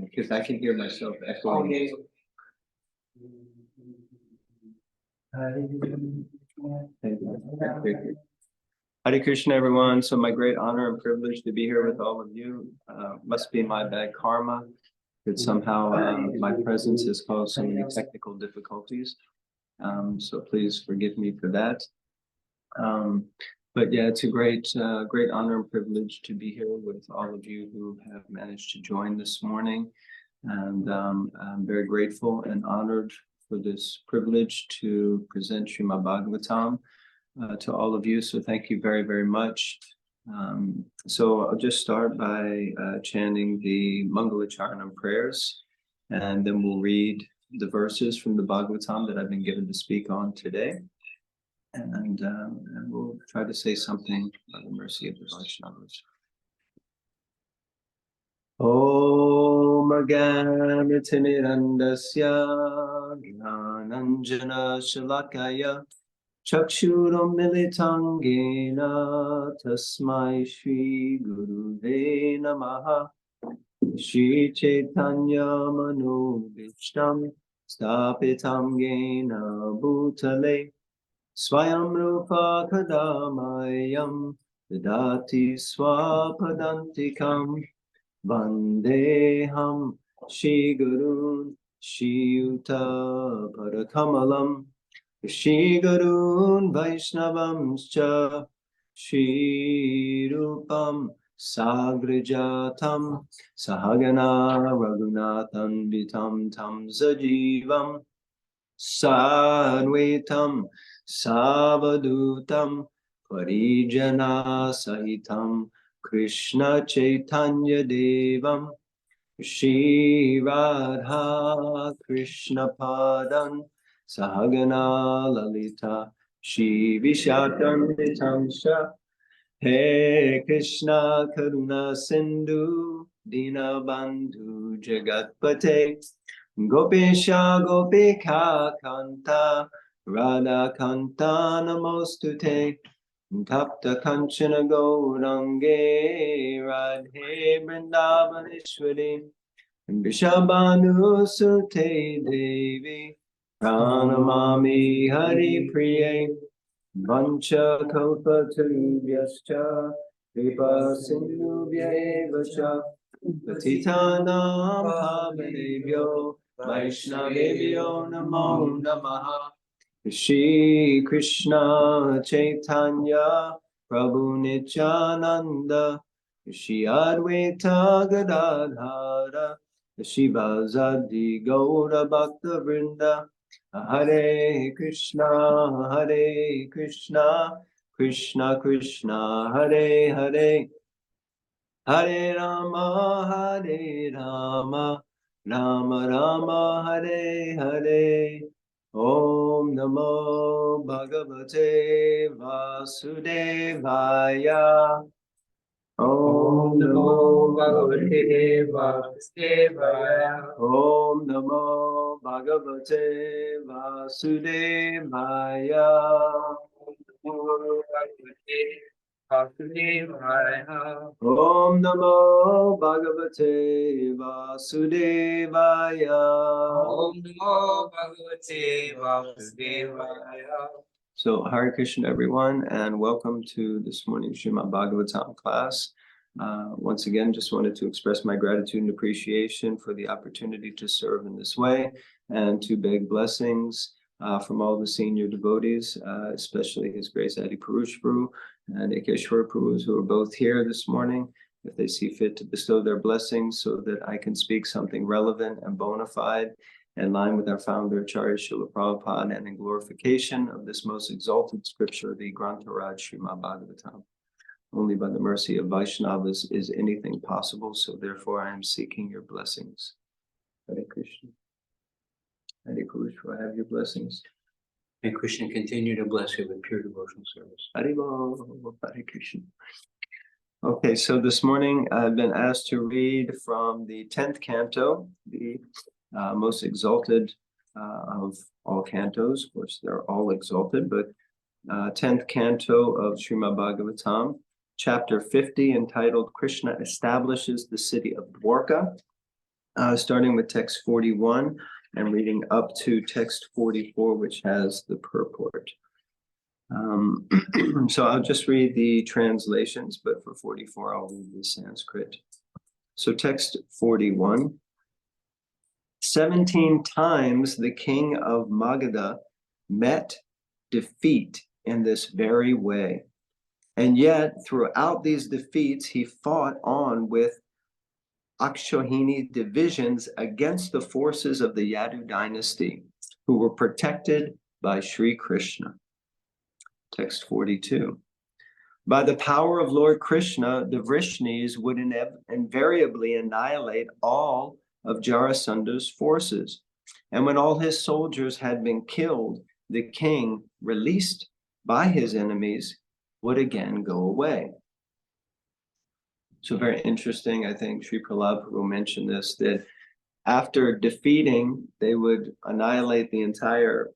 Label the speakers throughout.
Speaker 1: Because I can hear myself echoing. Thank you. Hare Krishna, everyone. So my great honor and privilege to be here with all of you. Must be my bad karma that somehow my presence has caused so many technical difficulties. So please forgive me for that. But yeah, it's a great honor and privilege to be here with all of you who have managed to join this morning. And I'm very grateful and honored for this privilege to present Srimad Bhagavatam to all of you. So thank you very, very much. So I'll just start by chanting the Mangalacharanam prayers, and then we'll read the verses from the Bhagavatam that I've been given to speak on today. And we'll try to say something by the mercy of the Vaishnavas. Om Gyanatimirandasya Jnananjana Shalakaya Chakshuram Militangena Tasmai Shri Guruve Namaha Shri Chaitanya Manobishtam Stapitam Gena Bhutale Swayam Rupa Kadamayam Vidati Swapadantikam Vandeham Shri Gurun Shri Yuta Parakamalam Shri Gurun Vaishnavam Cha Shri Rupam Sagrajatam Sahagana Raghunathan Vitam Tam Sajivam Sadvaitam Savadutam Parijana Sahitam Krishna Chaitanya Devam Shri Radha Krishna Padan Sahagana Lalita Shri Vishakam Sha He Krishna Karuna Sindhu Dina Bandhu Jagatpate Gopesha Gopika Kanta Radha Kanta Namostute Tapta Kanchana Gaurange Radhe Vrindavaneshwari Vishabhanu Sute Devi Pranamami Hari Priye Vancha Kalpa Tarubhyascha Kripa Sindhubhya Evacha Patitanam Pavanebhyo Vaishnavebhyo Namo Namaha Shri Krishna Chaitanya Prabhu Nityananda Shri Advaita Gadadhara Shiva Zadi Gaura Bhakta Vrinda Hare Krishna Hare Krishna Krishna Krishna Hare Hare Hare Rama Hare Rama Rama Rama Hare Hare Om Namo Bhagavate Vasudevaya Om Namo Bhagavate Vasudevaya Om Namo Bhagavate Vasudevaya Om Namo Bhagavate Vasudevaya
Speaker 2: Om Namo Bhagavate Vasudevaya.
Speaker 1: So Hare Krishna, everyone, and welcome to this morning's Srimad Bhagavatam class. Once again, just wanted to express my gratitude and appreciation for the opportunity to serve in this way and to beg blessings from all the senior devotees, especially His Grace Adi Purush Prabhu and Ekeshwar Prabhu, who are both here this morning, if they see fit to bestow their blessings so that I can speak something relevant and bona fide in line with our founder, Acharya Srila Prabhupada, and in glorification of this most exalted scripture, the Granth Raj Srimad Bhagavatam. Only by the mercy of Vaishnavas is anything possible, so therefore I am seeking your blessings. Hare Krishna. Hare Krishna, I have your blessings.
Speaker 2: May Krishna continue to bless you with pure devotional service.
Speaker 1: Hare Krishna. Okay, so this morning I've been asked to read from the 10th canto, the most exalted of all cantos. Of course, they're all exalted, but 10th canto of Srimad Bhagavatam, chapter 50, entitled Krishna Establishes the City of Dwarka. starting with text 41 and reading up to text 44, which has the purport. So I'll just read the translations, but for 44, I'll read the Sanskrit. So text 41. 17 times the king of Magadha met defeat in this very way. And yet, throughout these defeats, he fought on with Akshohini divisions against the forces of the Yadu dynasty, who were protected by Sri Krishna. Text 42. By the power of Lord Krishna, the Vrishnis would invariably annihilate all of Jarasanda's forces. And when all his soldiers had been killed, the king, released by his enemies, would again go away. So very interesting, I think Sri Prabhupada mentioned this, that after defeating, they would annihilate the entire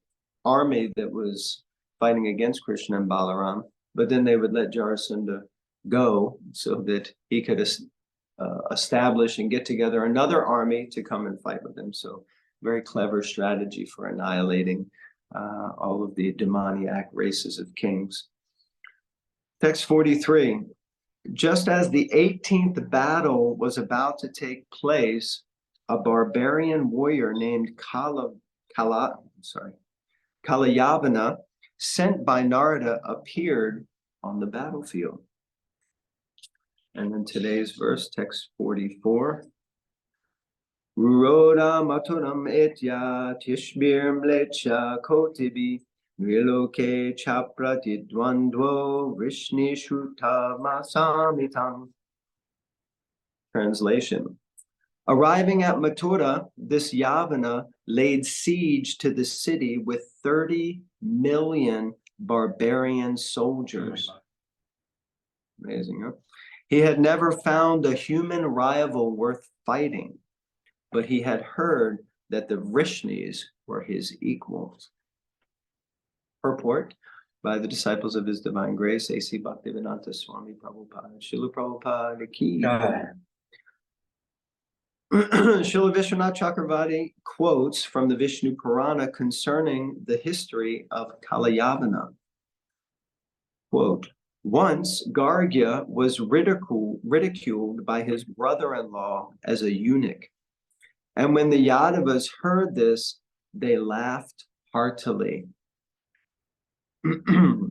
Speaker 1: army that was fighting against Krishna and Balaram, but then they would let Jarasandha go so that he could establish and get together another army to come and fight with him. So very clever strategy for annihilating all of the demoniac races of kings. Text 43. Just as the 18th battle was about to take place, a barbarian warrior named Kalayavana, sent by Narda, appeared on the battlefield. And then today's verse, text 44. Ruroda maturam etya tishbir mlecha kotibi viloke chaprati dvandvo vrishni shuta masamitam. Translation. Arriving at Mathura, this Yavana laid siege to the city with 30 million barbarian soldiers. Amazing, huh? He had never found a human rival worth fighting, but he had heard that the Vrishnis were his equals. Purport by the disciples of His Divine Grace, A.C. Bhaktivedanta Swami Prabhupada. Srila Prabhupada ki. Srila Vishwanath Chakravarti quotes from the Vishnu Purana concerning the history of Kalayavana. Quote, once Gargya was ridiculed by his brother-in-law as a eunuch. And when the Yadavas heard this, they laughed heartily.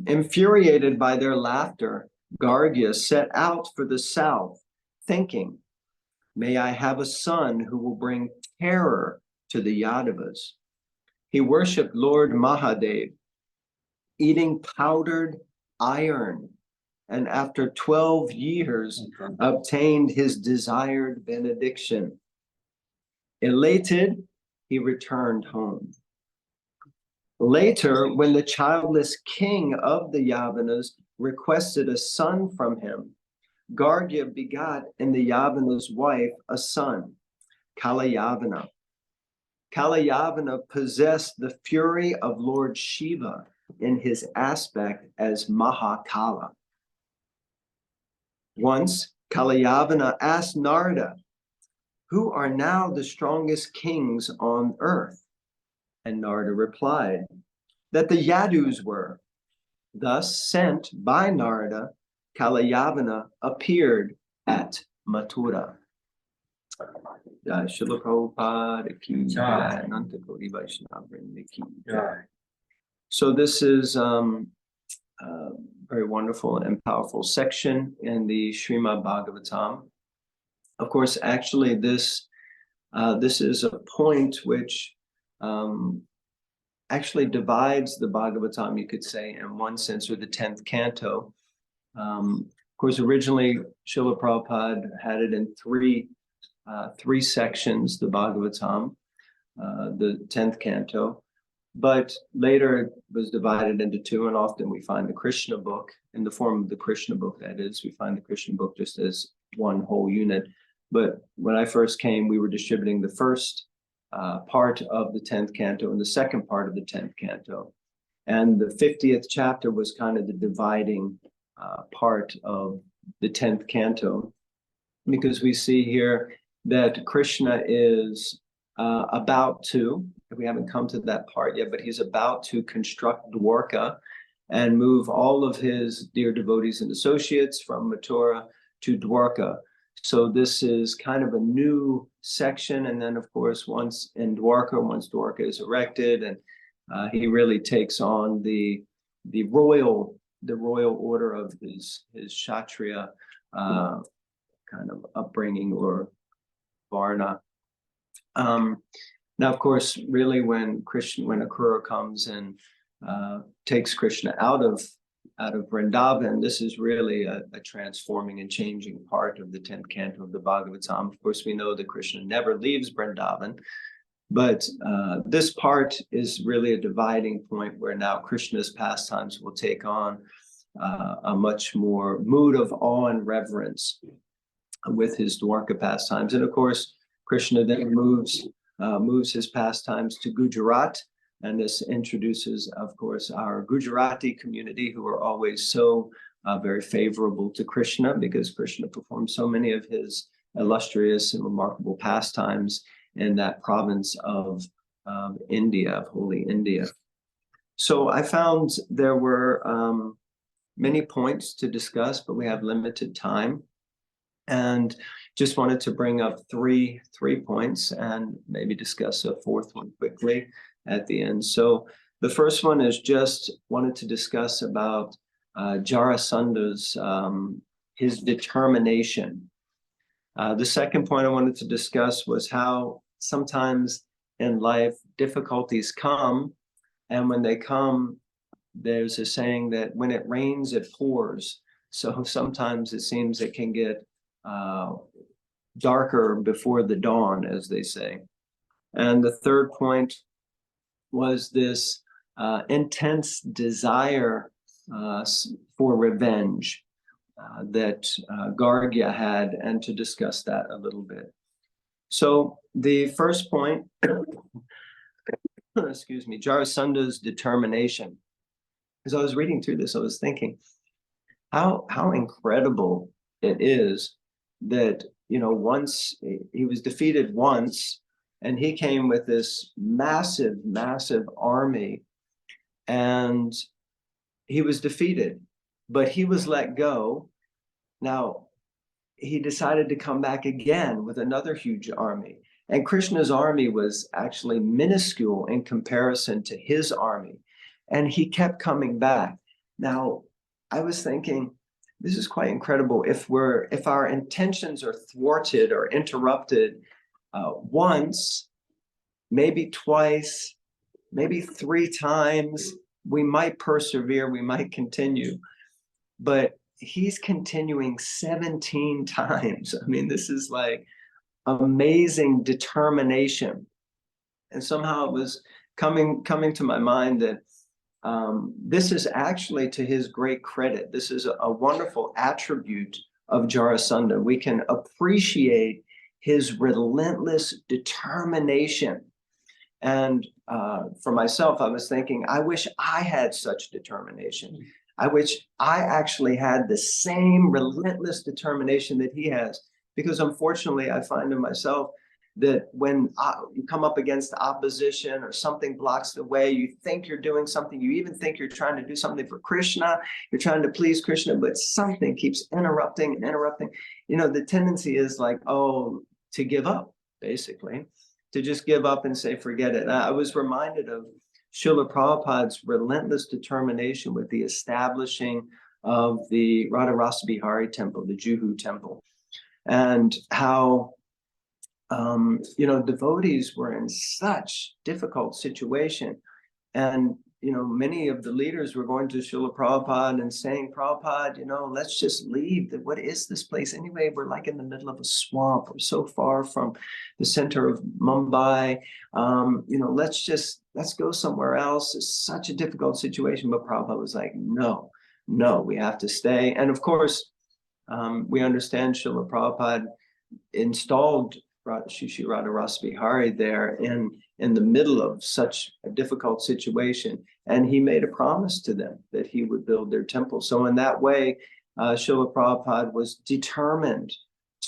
Speaker 1: Infuriated by their laughter, Gargya set out for the south, thinking, may I have a son who will bring terror to the Yadavas. He worshipped Lord Mahadev, eating powdered iron, and after 12 years obtained his desired benediction. Elated, he returned home. Later, when the childless king of the Yavanas requested a son from him, Gargya begot in the Yavana's wife a son, Kalayavana. Kalayavana possessed the fury of Lord Shiva in his aspect as Mahakala. Once, Kalayavana asked Narda, who are now the strongest kings on earth? And Narda replied, that the Yadus were. Thus, sent by Narda, Kalayavana appeared at Mathura. Srila Prabhupada ki jai, Ananta Koti Vaishnava Vrinda ki jai. So this is very wonderful and powerful section in the Srimad Bhagavatam. Of course, actually, this is a point which actually divides the Bhagavatam, you could say, in one sense, or the 10th canto. Of course, originally, Srila Prabhupada had it in three sections, the Bhagavatam, the 10th canto. But later it was divided into two, and often we find the Krishna book, in the form of the Krishna book, that is, we find the Krishna book just as one whole unit. But when I first came, we were distributing the first part of the 10th canto and the second part of the 10th canto. And the 50th chapter was kind of the dividing part of the 10th canto, because we see here that Krishna is about to, we haven't come to that part yet, but he's about to construct Dwarka and move all of his dear devotees and associates from Mathura to Dwarka. So this is kind of a new section. And then, of course, once Dwarka is erected, and he really takes on the royal order of his Kshatriya kind of upbringing, or Varna. Now, of course, really when Akrura comes and takes Krishna out of Vrindavan, this is really a transforming and changing part of the 10th canto of the Bhagavatam. Of course, we know that Krishna never leaves Vrindavan, but this part is really a dividing point where now Krishna's pastimes will take on a much more mood of awe and reverence with his Dwarka pastimes. And of course, Krishna then moves his pastimes to Gujarat. And this introduces, of course, our Gujarati community, who are always so very favorable to Krishna, because Krishna performed so many of his illustrious and remarkable pastimes in that province of India, of Holy India. So I found there were many points to discuss, but we have limited time. And just wanted to bring up three points and maybe discuss a fourth one quickly at the end. So the first one is just wanted to discuss about Jarasanda's his determination. The second point I wanted to discuss was how sometimes in life difficulties come, and when they come, there's a saying that when it rains, it pours. So sometimes it seems it can get darker before the dawn, as they say. And the third point was this intense desire for revenge that Gargya had, and to discuss that a little bit. So the first point, excuse me, Jarasanda's determination. As I was reading through this, I was thinking how incredible it is that, once he was defeated once, and he came with this massive army, and he was defeated, but he was let go. Now, he decided to come back again with another huge army. And Krishna's army was actually minuscule in comparison to his army. And he kept coming back. Now, I was thinking, this is quite incredible. If our intentions are thwarted or interrupted once, maybe twice, maybe 3 times, we might persevere, we might continue. But he's continuing 17 times. I mean, this is like amazing determination. And somehow it was coming to my mind that this is actually to his great credit. This is a wonderful attribute of Jarasandha. We can appreciate his relentless determination. And for myself, I was thinking, I wish I had such determination. I wish I actually had the same relentless determination that he has. Because unfortunately, I find in myself that when you come up against opposition or something blocks the way, you think you're doing something, you even think you're trying to do something for Krishna, you're trying to please Krishna, but something keeps interrupting and interrupting. The tendency is like, to give up, basically, to just give up and say, forget it. I was reminded of Srila Prabhupada's relentless determination with the establishing of the Radha Rasa Bihari temple, the Juhu temple, and how devotees were in such difficult situation. And, many of the leaders were going to Srila Prabhupada and saying, Prabhupada, let's just leave. What is this place anyway? We're like in the middle of a swamp. We're so far from the center of Mumbai. Let's go somewhere else. It's such a difficult situation. But Prabhupada was like, no, we have to stay. And of course, we understand Srila Prabhupada installed Shri Radha Rasa Bihari there in the middle of such a difficult situation. And he made a promise to them that he would build their temple. So in that way, Srila Prabhupada was determined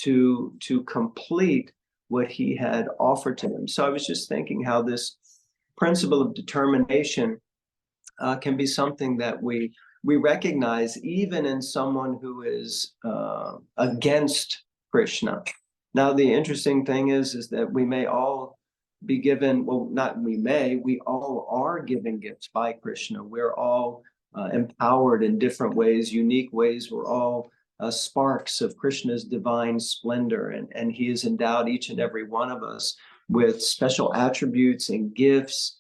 Speaker 1: to complete what he had offered to them. So I was just thinking how this principle of determination can be something that we recognize even in someone who is against Krishna. Now, the interesting thing is that we may all be given, well, not we all are given gifts by Krishna. We're all empowered in different ways, unique ways. We're all sparks of Krishna's divine splendor, and he has endowed each and every one of us with special attributes and gifts,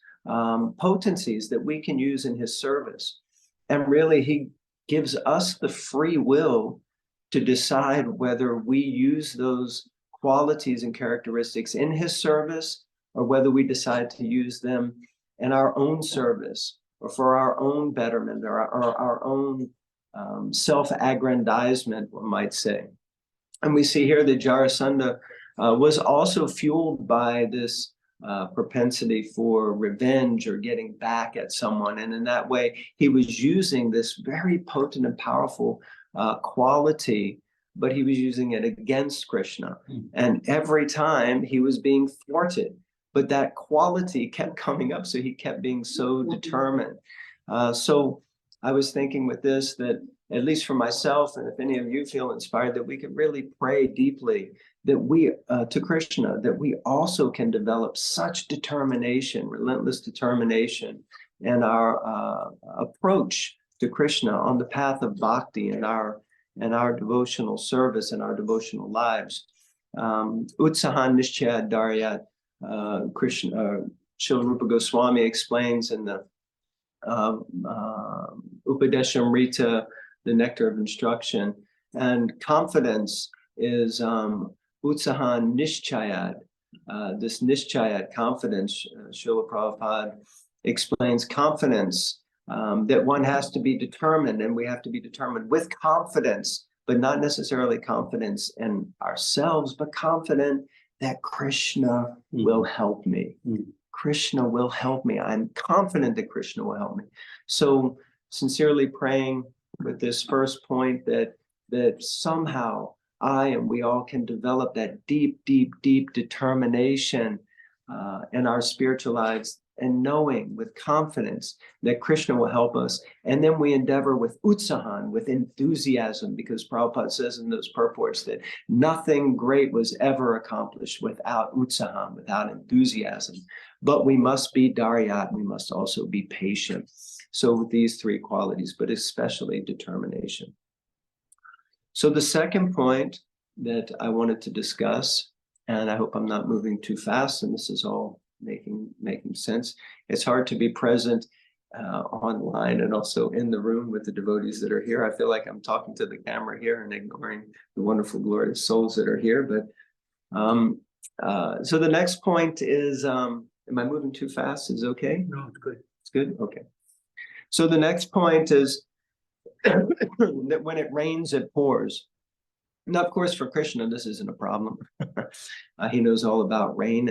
Speaker 1: potencies that we can use in his service. And really, he gives us the free will to decide whether we use those qualities and characteristics in his service, or whether we decide to use them in our own service, or for our own betterment, or our own self-aggrandizement, one might say. And we see here that Jarasandha was also fueled by this propensity for revenge or getting back at someone. And in that way, he was using this very potent and powerful quality, but he was using it against Krishna. And every time he was being thwarted, but that quality kept coming up. So he kept being so determined. So I was thinking with this that, at least for myself, and if any of you feel inspired, that we could really pray deeply that we, to Krishna, that we also can develop such determination, relentless determination in our approach to Krishna on the path of bhakti and our devotional service and our devotional lives. Utsahan Nishchaya Daryat, Krishna, Srila Rupa Goswami explains in the Upadeshamrita, the nectar of instruction, and confidence is Utsahan Nishchayat. This Nishchayat, confidence, Srila Prabhupada explains confidence, that one has to be determined, and we have to be determined with confidence, but not necessarily confidence in ourselves, but confident that Krishna will help me. Krishna will help me. I'm confident that Krishna will help me. So sincerely praying with this first point that somehow I and we all can develop that deep, deep, deep determination in our spiritual lives, and knowing with confidence that Krishna will help us. And then we endeavor with utsahan, with enthusiasm, because Prabhupada says in those purports that nothing great was ever accomplished without utsahan, without enthusiasm. But we must be daryat, we must also be patient. So with these three qualities, but especially determination. So the second point that I wanted to discuss, and I hope I'm not moving too fast and this is all making sense. It's hard to be present online and also in the room with the devotees that are here. I feel like I'm talking to the camera here and ignoring the wonderful, glorious souls that are here. But so the next point is, am I moving too fast? Is it okay?
Speaker 2: No, it's good.
Speaker 1: It's good? Okay. So the next point is that when it rains, it pours. Now, of course, for Krishna, this isn't a problem. He knows all about rain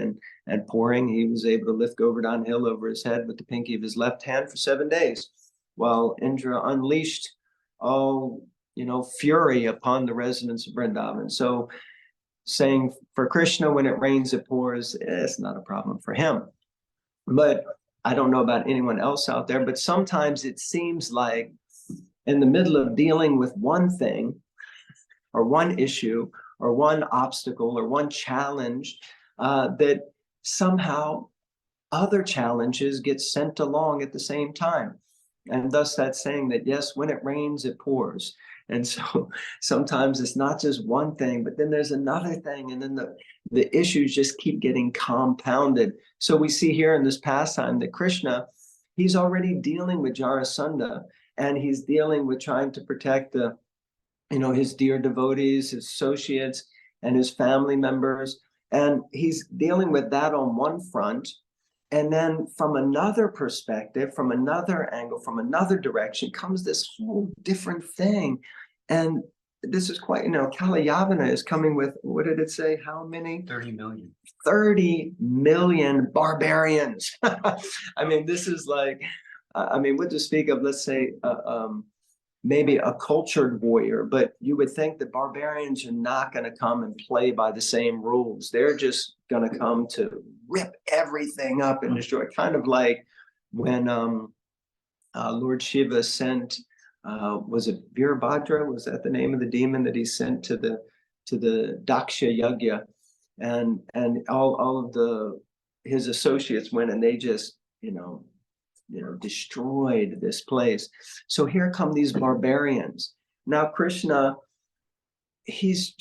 Speaker 1: and pouring. He was able to lift Govardhan Hill over his head with the pinky of his left hand for 7 days, while Indra unleashed all, fury upon the residents of Vrindavan. So saying for Krishna, when it rains, it pours, it's not a problem for him. But I don't know about anyone else out there, but sometimes it seems like in the middle of dealing with one thing, or one issue, or one obstacle, or one challenge, that somehow other challenges get sent along at the same time. And thus that saying that, yes, when it rains, it pours. And so sometimes it's not just one thing, but then there's another thing, and then the issues just keep getting compounded. So we see here in this pastime that Krishna, he's already dealing with Jarasandha, and he's dealing with trying to protect his dear devotees, his associates, and his family members. And he's dealing with that on one front. And then from another perspective, from another angle, from another direction, comes this whole different thing. And this is quite, Kalayavana is coming with, what did it say? How many?
Speaker 2: 30 million.
Speaker 1: 30 million barbarians. I mean, this is like, what to speak of, let's say, maybe a cultured warrior, but you would think that barbarians are not going to come and play by the same rules. They're just going to come to rip everything up and destroy. Kind of like when Lord Shiva sent, was it Virabhadra? Was that the name of the demon that he sent to the Daksha Yagya? And all of his associates went and they just, destroyed this place. So here come these barbarians. Now Krishna, he's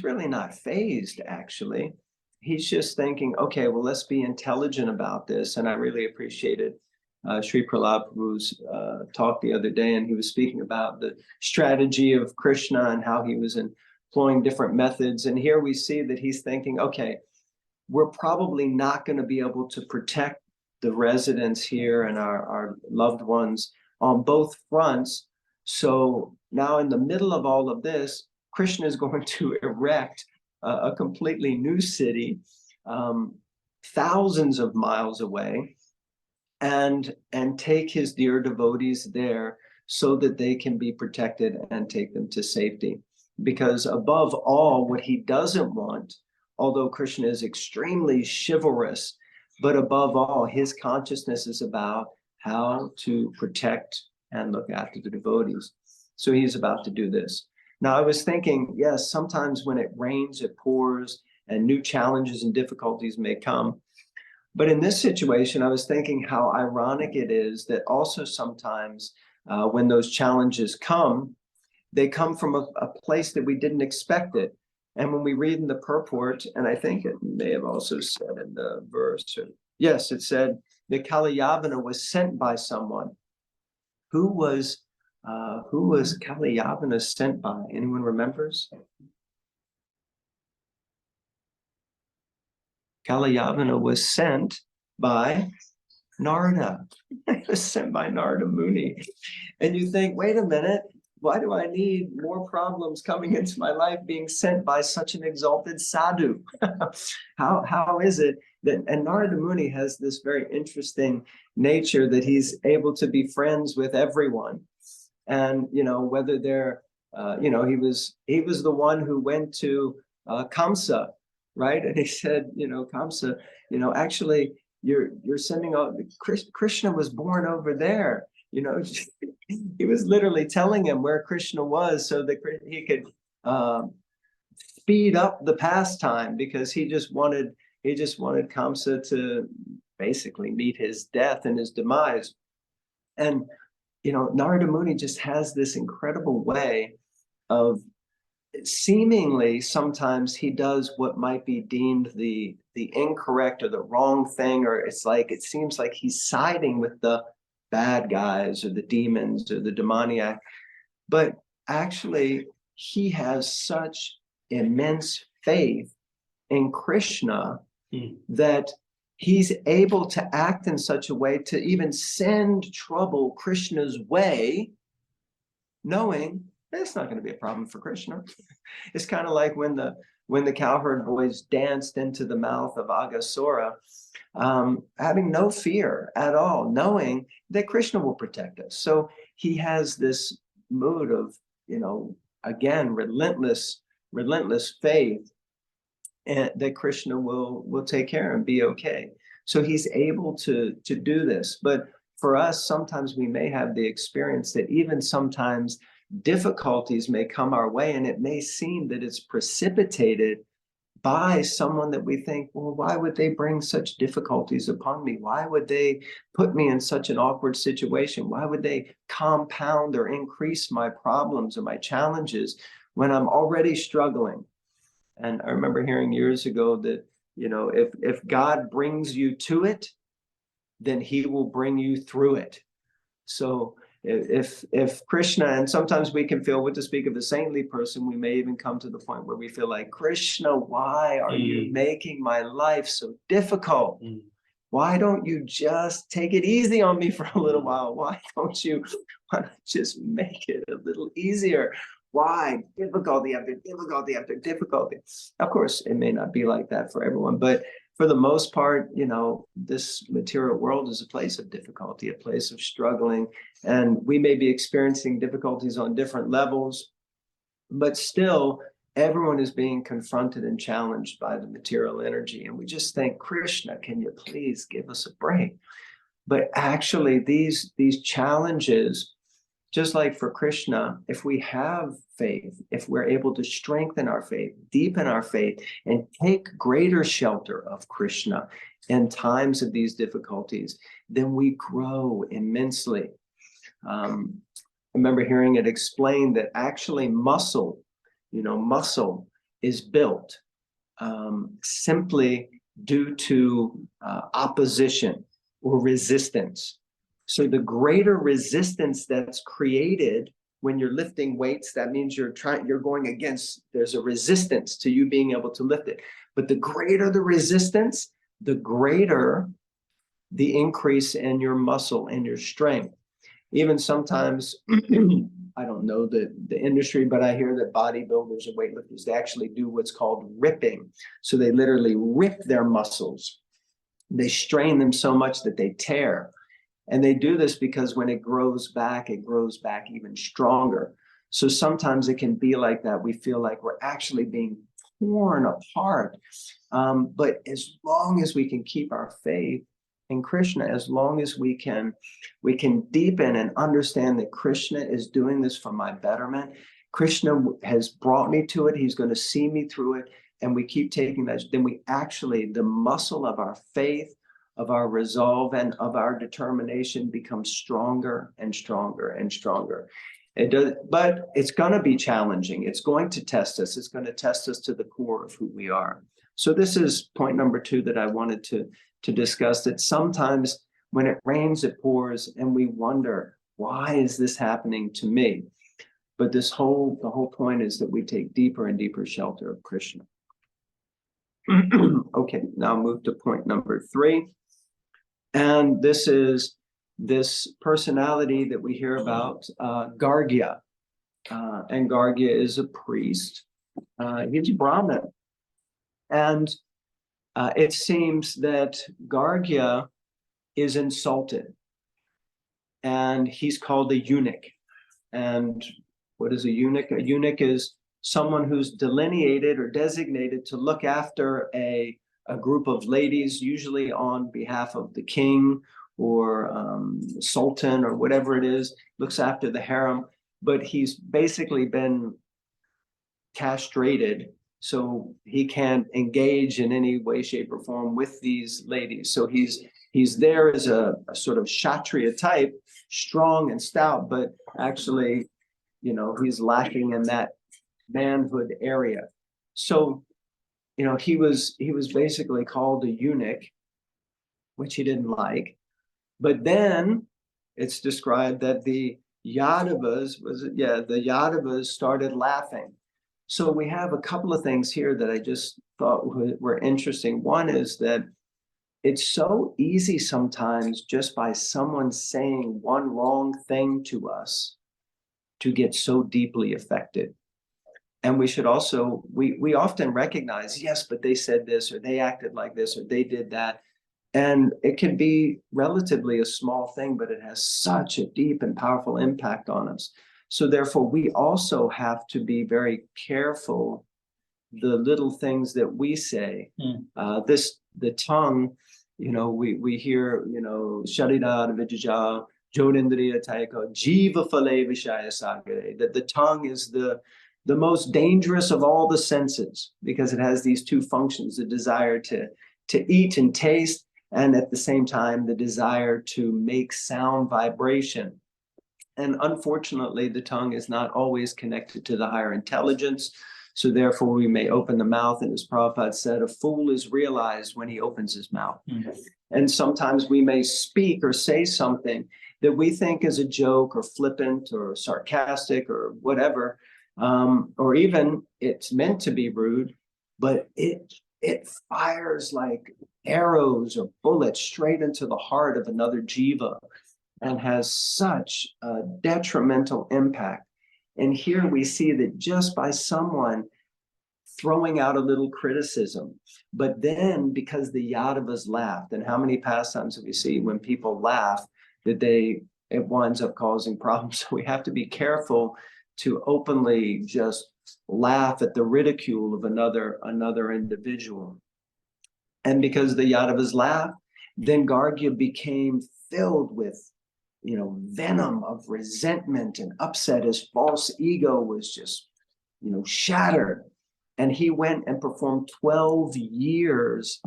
Speaker 1: really not fazed, actually. He's just thinking, okay, well, let's be intelligent about this. And I really appreciated Sri Prahlad Prabhu's talk the other day, and he was speaking about the strategy of Krishna and how he was employing different methods. And here we see that he's thinking, okay, we're probably not going to be able to protect the residents here and our loved ones on both fronts. So now in the middle of all of this, Krishna is going to erect a completely new city, thousands of miles away, and take his dear devotees there so that they can be protected and take them to safety. Because above all, what he doesn't want, although Krishna is extremely chivalrous, but above all, his consciousness is about how to protect and look after the devotees. So he's about to do this. Now, I was thinking, yes, sometimes when it rains, it pours, and new challenges and difficulties may come. But in this situation, I was thinking how ironic it is that also sometimes when those challenges come, they come from a place that we didn't expect it. And when we read in the purport, and I think it may have also said in the verse, yes, it said that Kalyavana was sent by someone. Who was Kalyavana sent by? Anyone remembers? Kalyavana was sent by Narda. He was sent by Narda Mooney. And you think, wait a minute, why do I need more problems coming into my life being sent by such an exalted sadhu? How is it that, and Narda Mooney has this very interesting nature that he's able to be friends with everyone. And, whether they're, he was the one who went to Kamsa, right? And he said, Kamsa, actually, you're sending out, Krishna was born over there. He was literally telling him where Krishna was so that he could speed up the pastime, because he just wanted Kamsa to basically meet his death and his demise. And Narada Muni just has this incredible way of, seemingly sometimes he does what might be deemed the incorrect or the wrong thing, or it seems like he's siding with the bad guys or the demons or the demoniac. But actually, he has such immense faith in Krishna that he's able to act in such a way to even send trouble Krishna's way, knowing it's not going to be a problem for Krishna. It's kind of like when the cowherd boys danced into the mouth of Aghasura, having no fear at all, knowing that Krishna will protect us. So he has this mood of, again, relentless faith, and that Krishna will take care and be okay. So he's able to do this. But for us, sometimes we may have the experience that even sometimes difficulties may come our way, and it may seem that it's precipitated by someone that we think, well, why would they bring such difficulties upon me? Why would they put me in such an awkward situation? Why would they compound or increase my problems or my challenges when I'm already struggling? And I remember hearing years ago that, if God brings you to it, then he will bring you through it. So if Krishna, and sometimes we can feel, what to speak of the saintly person, we may even come to the point where we feel like, Krishna, why are you making my life so difficult? Why don't you just take it easy on me for a little while? Why don't you just make it a little easier? Why difficulty after difficulty after difficulty? Of course, it may not be like that for everyone, but for the most part, this material world is a place of difficulty, a place of struggling, and we may be experiencing difficulties on different levels, but still everyone is being confronted and challenged by the material energy. And we just think, Krishna, can you please give us a break? But actually, these challenges, just like for Krishna, if we have faith, if we're able to strengthen our faith, deepen our faith, and take greater shelter of Krishna in times of these difficulties, then we grow immensely. I remember hearing it explained that actually muscle is built simply due to opposition or resistance. So the greater resistance that's created when you're lifting weights, that means you're going against, there's a resistance to you being able to lift it. But the greater the resistance, the greater the increase in your muscle and your strength. Even sometimes, I don't know the industry, but I hear that bodybuilders and weightlifters, they actually do what's called ripping. So they literally rip their muscles. They strain them so much that they tear. And they do this because when it grows back even stronger. So sometimes it can be like that. We feel like we're actually being torn apart. But as long as we can keep our faith in Krishna, as long as we can deepen and understand that Krishna is doing this for my betterment. Krishna has brought me to it. He's going to see me through it. And we keep taking that. Then we actually, the muscle of our faith, of our resolve, and of our determination becomes stronger and stronger and stronger. It does, but it's going to be challenging. It's going to test us. It's going to test us to the core of who we are. So this is point number 2 that I wanted to discuss, that sometimes when it rains, it pours, and we wonder, why is this happening to me? But the whole point is that we take deeper and deeper shelter of Krishna. Okay, now move to point number 3. And this is this personality that we hear about, Gargya. And Gargya is a priest. He's a Brahmin. And it seems that Gargya is insulted. And he's called a eunuch. And what is a eunuch? A eunuch is someone who's delineated or designated to look after a group of ladies, usually on behalf of the king or sultan or whatever it is, looks after the harem. But he's basically been castrated, so he can't engage in any way, shape, or form with these ladies. So he's there as a sort of Kshatriya type, strong and stout, but actually, he's lacking in that manhood area. So, he was basically called a eunuch, which he didn't like. But then it's described that the Yadavas, the Yadavas started laughing. So we have a couple of things here that I just thought were interesting. One is that it's so easy sometimes just by someone saying one wrong thing to us to get so deeply affected. And we should also, we often recognize, yes, but they said this, or they acted like this, or they did that. And it can be relatively a small thing, but it has such a deep and powerful impact on us. So therefore, we also have to be very careful the little things that we say. The tongue, we hear, Sharira Vijaja, Jodindriya Taika, Jiva Fale Vishaya Sagare, that the tongue is the most dangerous of all the senses, because it has these 2 functions, the desire to eat and taste, and at the same time, the desire to make sound vibration. And unfortunately, the tongue is not always connected to the higher intelligence. So therefore, we may open the mouth, and as Prabhupada said, a fool is realized when he opens his mouth. Mm-hmm. And sometimes we may speak or say something that we think is a joke or flippant or sarcastic or whatever, or even it's meant to be rude, but it fires like arrows or bullets straight into the heart of another jiva and has such a detrimental impact. And here we see that just by someone throwing out a little criticism. But then because the Yadavas laughed, and how many pastimes have we seen when people laugh that it winds up causing problems? So we have to be careful to openly just laugh at the ridicule of another individual. And because the Yadavas laughed, then Gargya became filled with, venom of resentment and upset. His false ego was just, shattered. And he went and performed 12 years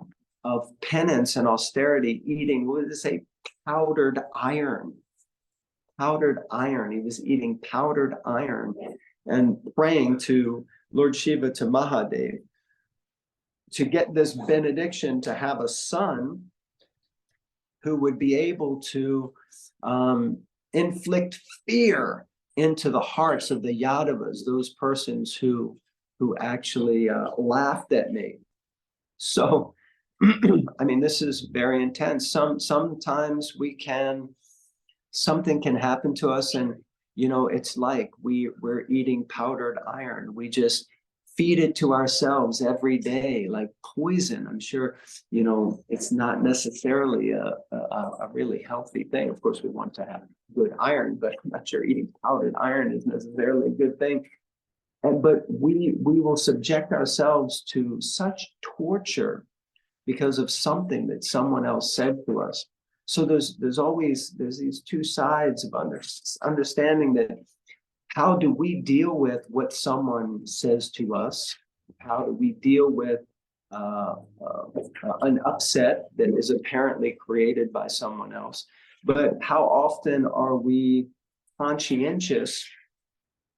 Speaker 1: of penance and austerity, eating, what did it say, powdered iron. Powdered iron. He was eating powdered iron and praying to Lord Shiva, to Mahadev, to get this benediction to have a son who would be able to inflict fear into the hearts of the Yadavas, those persons who actually laughed at me. So, I mean, this is very intense. Sometimes something can happen to us, and it's like we're eating powdered iron. We just feed it to ourselves every day like poison. I'm sure it's not necessarily a really healthy thing. Of course, we want to have good iron, but I'm not sure eating powdered iron is necessarily a good thing. But we will subject ourselves to such torture because of something that someone else said to us. So there's these two sides of understanding that. How do we deal with what someone says to us? How do we deal with an upset that is apparently created by someone else? But how often are we conscientious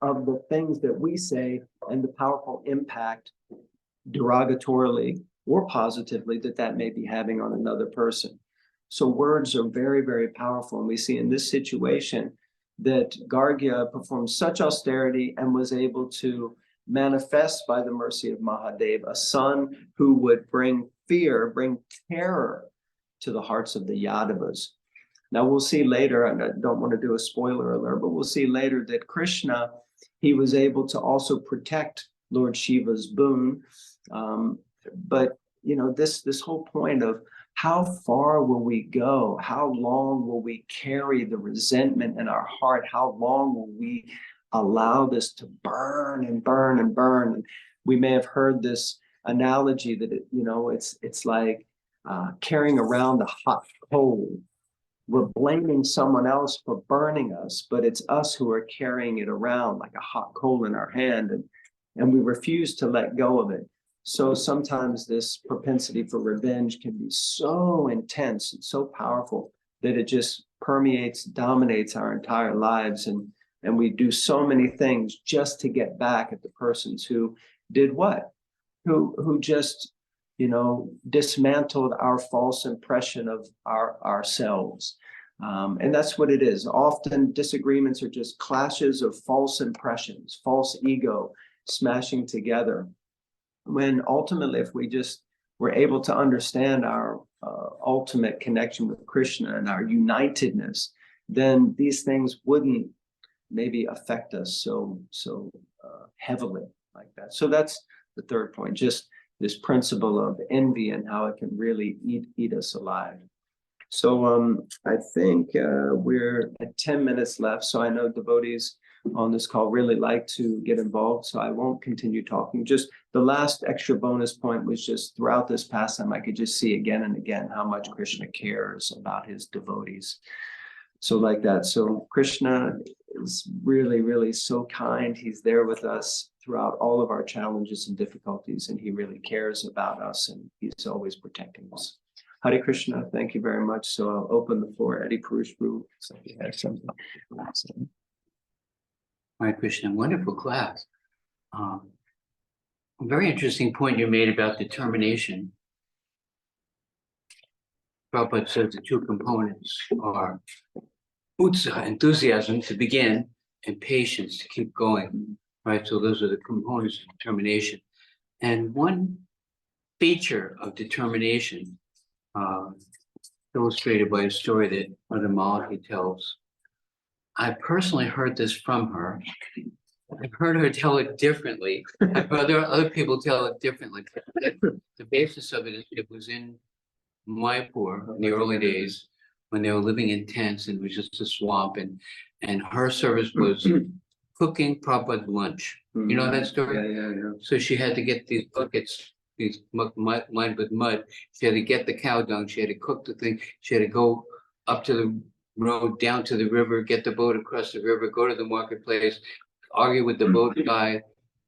Speaker 1: of the things that we say and the powerful impact, derogatorily or positively, that may be having on another person? So words are very, very powerful. And we see in this situation that Gargya performed such austerity and was able to manifest by the mercy of Mahadev a son who would bring fear, bring terror to the hearts of the Yadavas. Now we'll see later, and I don't want to do a spoiler alert, but we'll see later that Krishna, he was able to also protect Lord Shiva's boon. But this whole point of how far will we go? How long will we carry the resentment in our heart? How long will we allow this to burn and burn and burn? And we may have heard this analogy that it's like carrying around a hot coal. We're blaming someone else for burning us, but it's us who are carrying it around like a hot coal in our hand, and we refuse to let go of it. So sometimes this propensity for revenge can be so intense and so powerful that it just permeates, dominates our entire lives. And we do so many things just to get back at the persons who did what? Who just, dismantled our false impression of ourselves. And that's what it is. Often disagreements are just clashes of false impressions, false ego smashing together. When ultimately, if we just were able to understand our ultimate connection with Krishna and our unitedness, then these things wouldn't maybe affect us so heavily like that. So that's the third point, just this principle of envy and how it can really eat us alive. So I think we're at 10 minutes left. So I know devotees on this call really like to get involved, so I won't continue talking. Just the last extra bonus point was just throughout this pastime, I could just see again and again how much Krishna cares about his devotees. So like that. So Krishna is really, really so kind. He's there with us throughout all of our challenges and difficulties, and he really cares about us, and he's always protecting us. Hare Krishna, thank you very much. So I'll open the floor. Eddie Purushru, so if you have something.
Speaker 2: Hare Krishna, wonderful class. A very interesting point you made about determination. Prabhupada says the two components are utsaha, enthusiasm to begin, and patience to keep going, right? So those are the components of determination. And one feature of determination, illustrated by a story that Mother Malaki tells. I personally heard this from her, I've heard her tell it differently. I've heard other people tell it differently. The basis of it is it was in Mayapur in the early days when they were living in tents and it was just a swamp and her service was cooking Prabhupada's lunch. You know that story?
Speaker 1: Yeah.
Speaker 2: So she had to get these buckets, these lined with mud. She had to get the cow dung. She had to cook the thing. She had to go up to the road, down to the river, get the boat across the river, go to the marketplace, argue with the boat guy,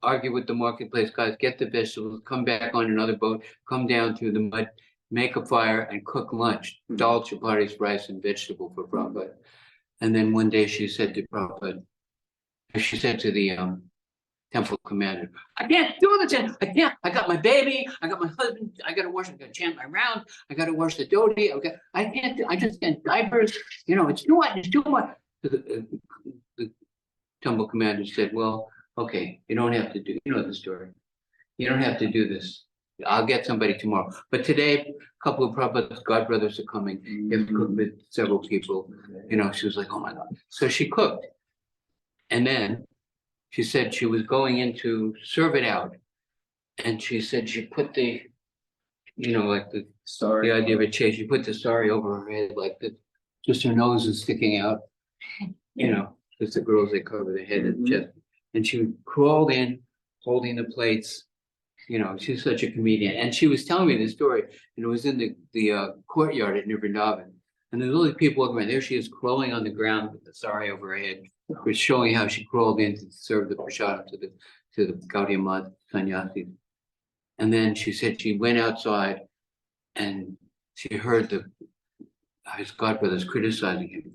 Speaker 2: argue with the marketplace guys, get the vegetables, come back on another boat, come down through the mud, make a fire and cook lunch, dal, chapatis, rice and vegetable for Prabhupada. And then one day she said to Prabhupada, she said to the temple commander, I can't do this. I can't. I got my baby. I got my husband. I got to wash. I got to chant my round. I got to wash the dhoti. I can't do. I just can't diapers. You know, it's too much. It's too much. The temple commander said, well, okay, you don't have to do. You know the story. You don't have to do this. I'll get somebody tomorrow. But today, a couple of Prabhupada's godbrothers are coming. You have to cook with several people. You know, she was like, oh my God. So she cooked. And then she said she was going in to serve it out. And she said she put the, you know, like the idea of a chair, she put the sari over her head, like the, just her nose is sticking out, you know, because the girls, they cover their head and chest. And she crawled in holding the plates. You know, she's such a comedian. And she was telling me this story, and it was in the courtyard at Vrindavan. And there's all these people walking around. There she is crawling on the ground with the sari over her head, which showing how she crawled in to serve the prasadam to the Gaudiya Math sannyasis. And then she said she went outside and she heard his godbrothers criticizing him.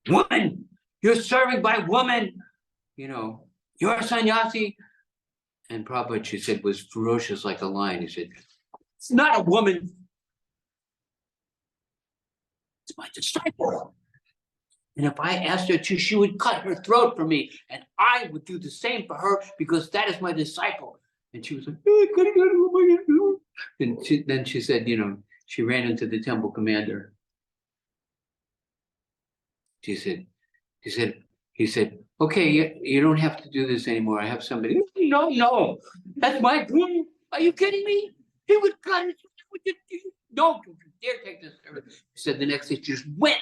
Speaker 2: Woman, you're serving by woman. You know, you're a sannyasi. And Prabhupada, she said, was ferocious like a lion. He said, it's not a woman. It's my disciple. And if I asked her to, she would cut her throat for me. And I would do the same for her because that is my disciple. And she was like, oh, and then she said, you know, she ran into the temple commander. He said, okay, you don't have to do this anymore. I have somebody. No, that's my room. Are you kidding me? He would cut it. No, don't you dare take this. He said the next day she just went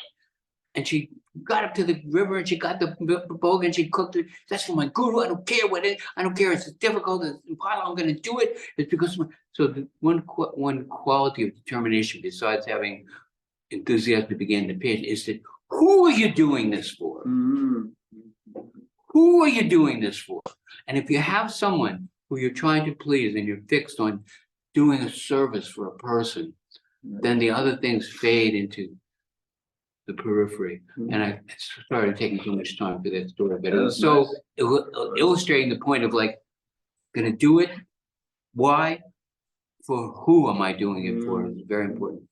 Speaker 2: and she got up to the river and she got the bog and she cooked it. That's for my guru. I don't care what it is. I don't care. It's difficult. It's impossible. I'm going to do it. It's because so the one quality of determination besides having enthusiasm to begin the page is that who are you doing this for? Who are you doing this for? And if you have someone who you're trying to please and you're fixed on doing a service for a person, then the other things fade into the periphery. And I started taking too much time for that story, but it was so illustrating the point of like, gonna do it. Why? For who am I doing it for? It's very important.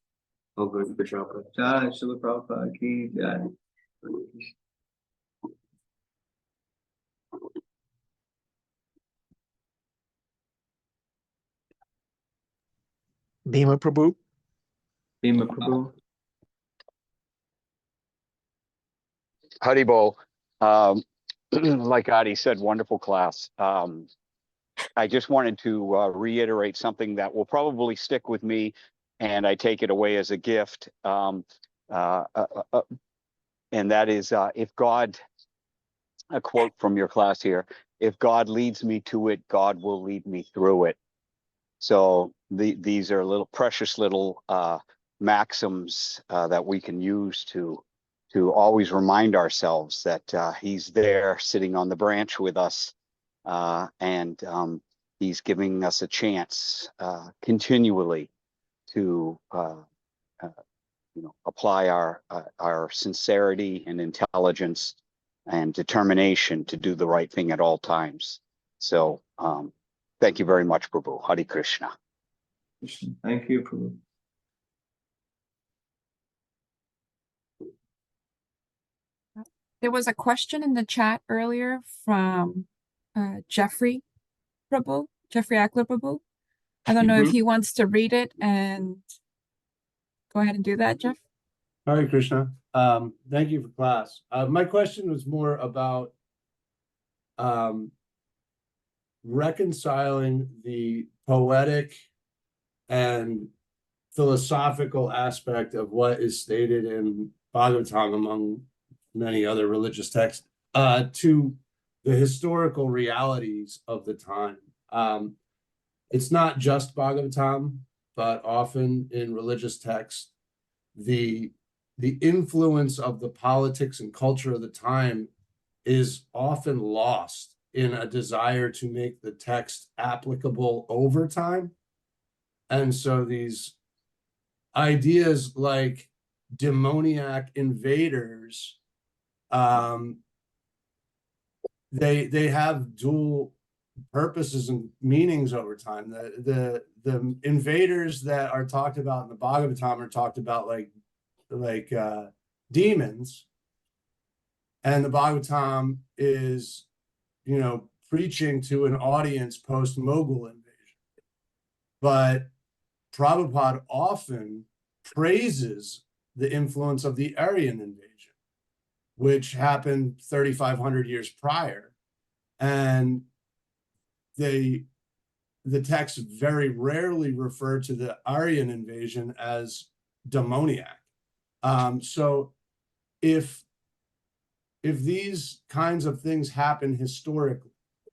Speaker 2: Oh, good for Prabhupada.
Speaker 1: Jai Srila Prabhupada ki jai.
Speaker 3: Bhima Prabhu.
Speaker 1: Bhima Prabhu.
Speaker 4: Haribol, like Adi said, wonderful class. I just wanted to reiterate something that will probably stick with me, and I take it away as a gift. And that is, if God, a quote from your class here, if God leads me to it, God will lead me through it. So these are little precious little maxims that we can use to always remind ourselves that he's there sitting on the branch with us, and he's giving us a chance continually to apply our sincerity and intelligence and determination to do the right thing at all times. So thank you very much, Prabhu. Hare Krishna.
Speaker 1: Thank you, Prabhu.
Speaker 5: There was a question in the chat earlier from Jeffrey Prabhu, Jeffrey Ackler Prabhu. I don't know if he wants to read it and go ahead and do that, Jeff.
Speaker 3: Hare Krishna. Thank you for class. My question was more about reconciling the poetic and philosophical aspect of what is stated in Bhagavatam, among many other religious texts, to the historical realities of the time. It's not just Bhagavatam, but often in religious texts, the influence of the politics and culture of the time is often lost in a desire to make the text applicable over time. And so these ideas like demoniac invaders, they have dual purposes and meanings over time. The invaders that are talked about in the Bhagavatam are talked about like demons, and the Bhagavatam is, you know, preaching to an audience post-Mughal invasion. But Prabhupada often praises the influence of the Aryan invasion, which happened 3,500 years prior. And the texts very rarely refer to the Aryan invasion as demoniac. So if these kinds of things happen historically,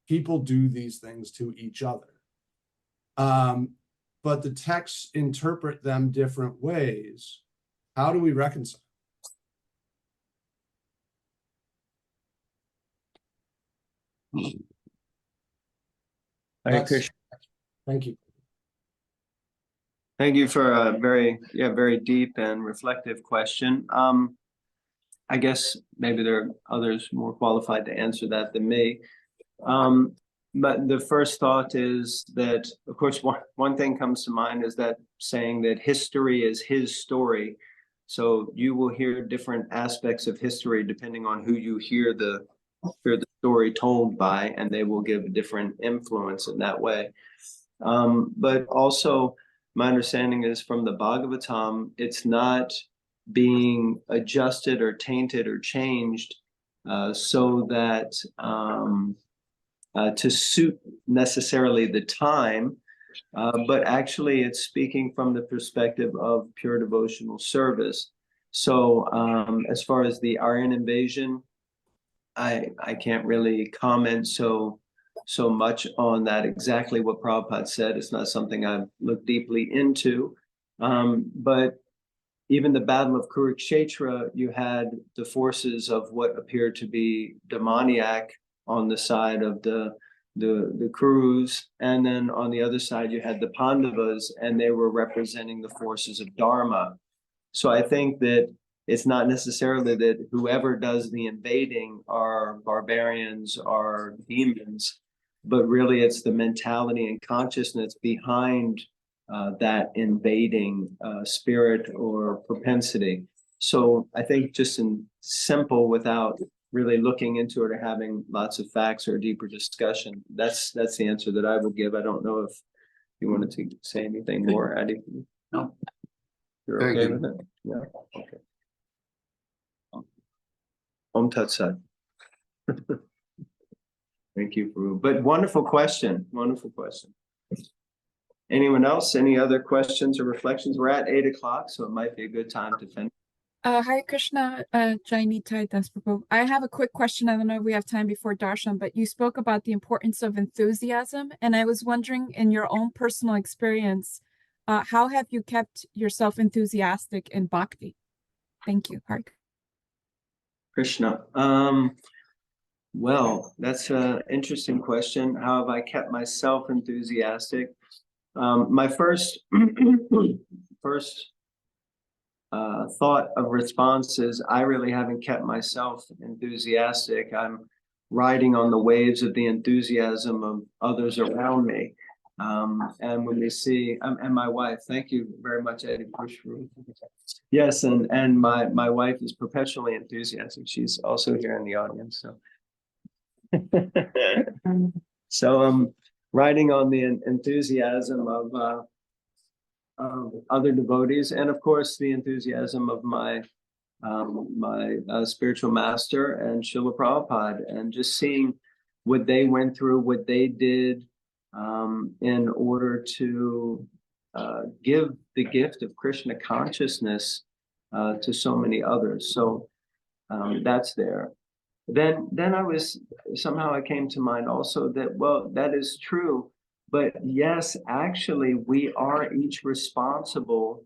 Speaker 3: people do these things to each other. But the texts interpret them different ways. How do we reconcile?
Speaker 1: Hare Krishna.
Speaker 3: Thank you.
Speaker 1: Thank you for a very deep and reflective question. I guess maybe there are others more qualified to answer that than me. But the first thought is that, of course, one thing comes to mind is that saying that history is his story. So you will hear different aspects of history depending on who you hear the story told by, and they will give a different influence in that way. But also, my understanding is from the Bhagavatam, it's not being adjusted or tainted or changed so that to suit necessarily the time, but actually it's speaking from the perspective of pure devotional service. So as far as the Aryan invasion, I can't really comment so much on that, exactly what Prabhupada said. It's not something I've looked deeply into. But even the Battle of Kurukshetra, you had the forces of what appeared to be demoniac on the side of the Kurus, and then on the other side you had the Pandavas, and they were representing the forces of Dharma. So I think that it's not necessarily that whoever does the invading are barbarians or demons, but really it's the mentality and consciousness behind that invading spirit or propensity. So I think just in simple, without really looking into it or having lots of facts or a deeper discussion, that's the answer that I would give. I don't know if you wanted to say anything more, Adi.
Speaker 2: No.
Speaker 1: You're
Speaker 2: Very
Speaker 1: okay
Speaker 2: good.
Speaker 1: with it? Yeah. Okay. Om Tat Sat. Thank you, Guru. But wonderful question. Wonderful question. Anyone else? Any other questions or reflections? We're at 8 o'clock, so it might be a good time to finish.
Speaker 5: Hare Krishna, Jai Nitai, Dasa. I have a quick question. I don't know if we have time before darshan, but you spoke about the importance of enthusiasm, and I was wondering, in your own personal experience, how have you kept yourself enthusiastic in bhakti? Thank you, Hare
Speaker 1: Krishna. Well, that's an interesting question. How have I kept myself enthusiastic? My first thought of response is I really haven't kept myself enthusiastic. I'm riding on the waves of the enthusiasm of others around me. And when they see, and my wife, thank you very much, Eddie. Yes, and my wife is perpetually enthusiastic. She's also here in the audience. So I'm riding on the enthusiasm of other devotees, and of course the enthusiasm of my spiritual master and Srila Prabhupada, and just seeing what they went through, what they did in order to give the gift of Krishna consciousness to so many others. So that's there. Then somehow I came to mind also that, well, that is true, but yes, actually we are each responsible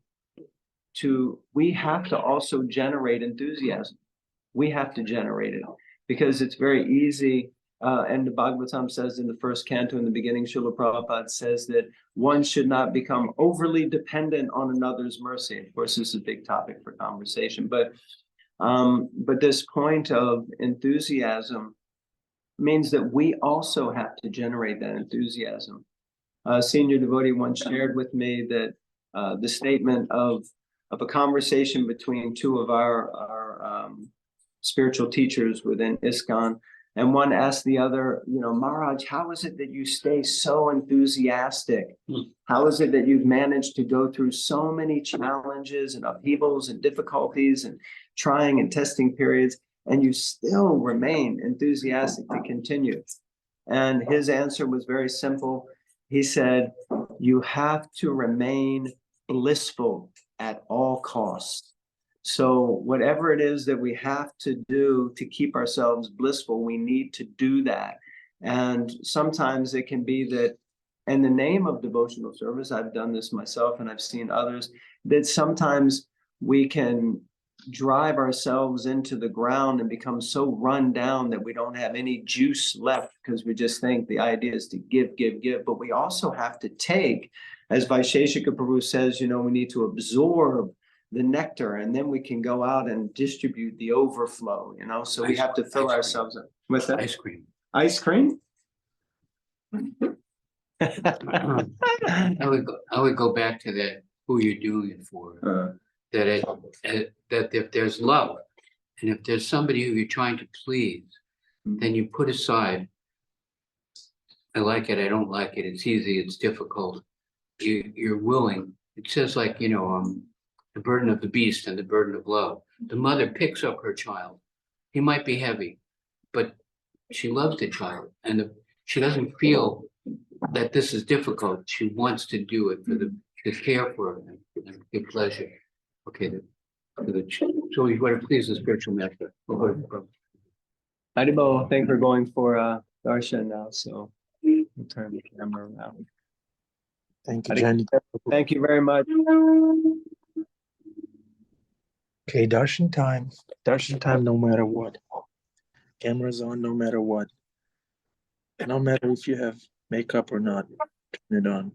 Speaker 1: we have to also generate enthusiasm. We have to generate it because it's very easy. And the Bhagavatam says in the first canto in the beginning, Srila Prabhupada says that one should not become overly dependent on another's mercy. Of course, this is a big topic for conversation, but this point of enthusiasm means that we also have to generate that enthusiasm. A senior devotee once shared with me that the statement of a conversation between two of our spiritual teachers within ISKCON, and one asked the other, Maharaj, how is it that you stay so enthusiastic? How is it that you've managed to go through so many challenges and upheavals and difficulties and trying and testing periods, and you still remain enthusiastic to continue? And his answer was very simple. He said, you have to remain blissful at all costs. So whatever it is that we have to do to keep ourselves blissful, we need to do that. And sometimes it can be that in the name of devotional service, I've done this myself and I've seen others, that sometimes we can drive ourselves into the ground and become so run down that we don't have any juice left because we just think the idea is to give. But we also have to take, as Vaisheshika Prabhu says, we need to absorb the nectar and then we can go out and distribute the overflow, so we have to fill ourselves up. What's that?
Speaker 2: Ice cream.
Speaker 1: Ice cream?
Speaker 2: I would go back to that, who you're doing it for. That if there's love and if there's somebody who you're trying to please, then you put aside, I like it, I don't like it, it's easy, it's difficult. You're willing. It says like, the burden of the beast and the burden of love. The mother picks up her child. He might be heavy, but she loves the child and she doesn't feel that this is difficult. She wants to do it to care for him and give pleasure. Okay, so you want to please the spiritual master.
Speaker 1: Haribo, thank you for going for darshan now. So we'll turn the camera around.
Speaker 6: Thank you, Jenny.
Speaker 1: Thank you very much.
Speaker 6: Okay, darshan time. Darshan time no matter what. Camera's on no matter what. No matter if you have makeup or not, turn it on.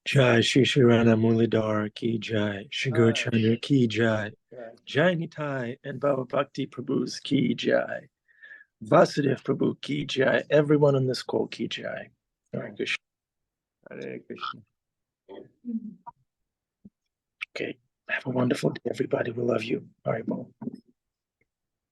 Speaker 6: Jai Shri Shri Radha Muladhara Ki Jai, Shri Guru Chandra Ki Jai, Jai Nitai and Baba Bhakti Prabhu's Ki Jai, Vasudev Prabhu Ki Jai, everyone on this call Ki Jai. Hare Krishna.
Speaker 1: Hare Krishna.
Speaker 6: Okay, have a wonderful day, everybody. We love you. All right, Bo.